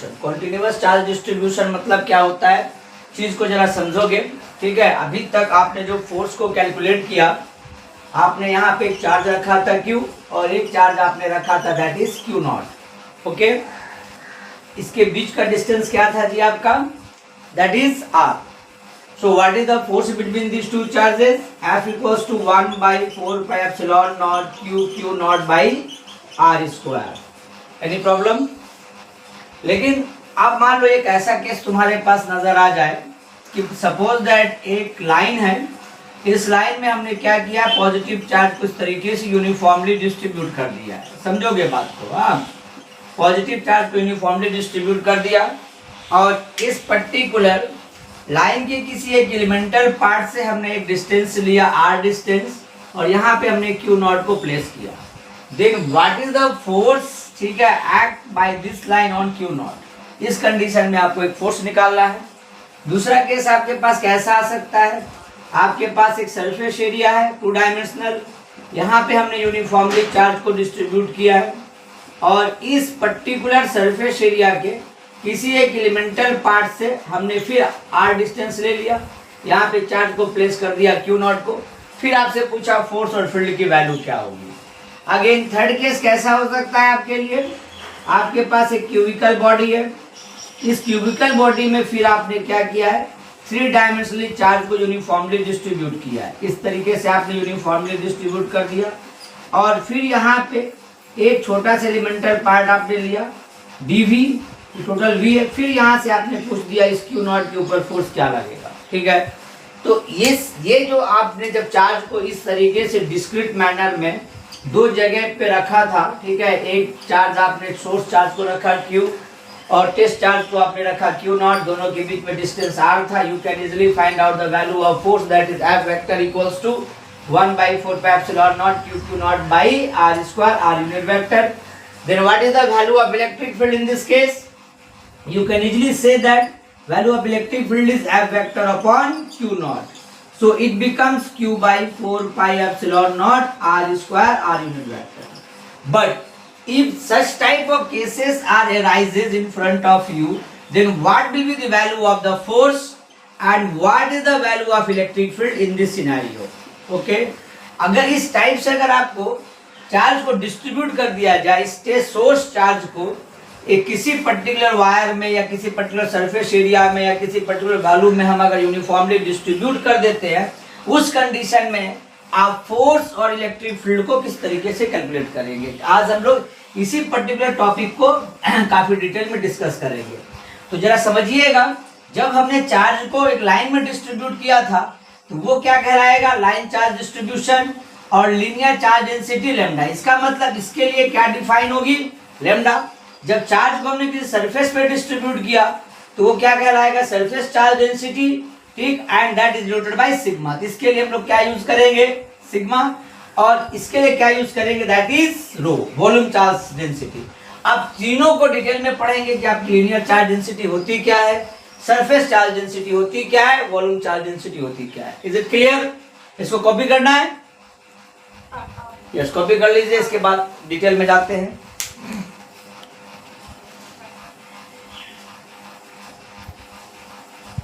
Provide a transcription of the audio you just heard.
Distribution. Continuous charge distribution मतलब क्या होता है, चीज को जरा समझोगे, ठीक है। अभी तक आपने जो फोर्स को कैलकुलेट किया, आपने यहाँ पे एक चार्ज रखा था Q और एक चार्ज आपने रखा था दैट इज Q0, ओके। इसके बीच का डिस्टेंस क्या था जी आपका, that is R। So what is the force between these two charges? F equals to 1 by 4 pi epsilon naught Q naught by R square. Any problem? लेकिन आप मान लो एक ऐसा केस तुम्हारे पास नजर आ जाए कि सपोज दैट एक लाइन है, इस लाइन में हमने क्या किया, पॉजिटिव चार्ज कुछ तरीके से यूनिफॉर्मली डिस्ट्रीब्यूट कर दिया है, समझोगे बात को। हाँ, पॉजिटिव चार्ज को यूनिफॉर्मली डिस्ट्रीब्यूट कर दिया और इस पर्टिकुलर लाइन के किसी एक एलिमेंटल पार्ट से हमने एक डिस्टेंस लिया R डिस्टेंस और यहाँ पे हमने Q0 को प्लेस किया। Then what is the force, ठीक है, act by this line on Q0। इस कंडीशन में आपको एक फोर्स निकालना है। दूसरा केस आपके पास कैसा आ सकता है, आपके पास एक सरफेस एरिया है 2 डायमेंशनल, यहाँ पे हमने यूनिफॉर्मली चार्ज को डिस्ट्रीब्यूट किया है और इस पर्टिकुलर सरफेस एरिया के किसी एक एलिमेंटल पार्ट से हमने फिर R डिस्टेंस ले लिया, यहाँ पे चार्ज को प्लेस कर दिया Q0 को, फिर आपसे पूछा फोर्स और फील्ड की वैल्यू क्या होगी। अगेन थर्ड केस कैसा हो सकता है आपके लिए, आपके पास एक क्यूबिकल बॉडी है, इस क्यूबिकल बॉडी में फिर आपने क्या किया है, 3 डायमेंशनली चार्ज को यूनिफॉर्मली डिस्ट्रीब्यूट किया है। इस तरीके से आपने यूनिफॉर्मली डिस्ट्रीब्यूट कर दिया और फिर यहाँ पे एक छोटा सा एलिमेंटल पार्ट आपने लिया dv, टोटल v है, फिर यहाँ से आपने पूछ दिया इस Q0 के ऊपर फोर्स क्या लगेगा, ठीक है। तो ये जो आपने जब चार्ज को इस तरीके से डिस्क्रीट मैनर में 2 जगह पे रखा था, ठीक है, एक चार्ज आपने सोर्स चार्ज को रखा Q और टेस्ट चार्ज को आपने रखा Q0, दोनों के बीच में डिस्टेंस R था। You can easily find out the value of force that is F vector equals to 1 by 4 pi epsilon naught Q0 by R square, R unit vector. Then what is the value of electric field in this case? You can easily say that value of electric field is F vector upon Q0. So it becomes Q by 4 pi epsilon naught R square, R unit vector. But if such type of cases are arises in front of you, then what will be the value of the force and what is the value of electric field in this scenario? Okay? अगर इस type से अगर आपको charge को distribute कर दिया जाए, state source charge को एक किसी पर्टिकुलर वायर में या किसी पर्टिकुलर सरफेस एरिया में या किसी पर्टिकुलर वैल्यू में हम अगर यूनिफॉर्मली डिस्ट्रीब्यूट कर देते हैं, उस कंडीशन में आप फोर्स और इलेक्ट्रिक फील्ड को किस तरीके से कैलकुलेट करेंगे। आज हम लोग इसी पर्टिकुलर टॉपिक को काफी डिटेल में डिस्कस करेंगे। तो जरा समझिएगा, जब हमने चार्ज को एक लाइन में डिस्ट्रीब्यूट किया था तो वो क्या कहलाएगा, लाइन चार्ज डिस्ट्रीब्यूशन और लीनियर चार्ज डेंसिटी लैम्डा। इसका मतलब इसके लिए क्या डिफाइन होगी, लैम्डा। जब चार्ज को हमने किसी सरफेस पे डिस्ट्रीब्यूट किया तो वो क्या कहलाएगा, सरफेस चार्ज डेंसिटी, ठीक, and that is denoted by sigma. इसके लिए हम लोग क्या यूज करेंगे, सिग्मा, और इसके लिए क्या यूज करेंगे, that is rho, volume charge density. अब तीनों को डिटेल में पढ़ेंगे कि आपकी लीनियर चार्ज डेंसिटी होती क्या है, सरफेस चार्ज डेंसिटी होती क्या है, वॉल्यूम चार्ज डेंसिटी होती क्या है। Is it clear? इसको कॉपी करना है, यस कॉपी कर लीजिए, इसके बाद डिटेल में जाते हैं।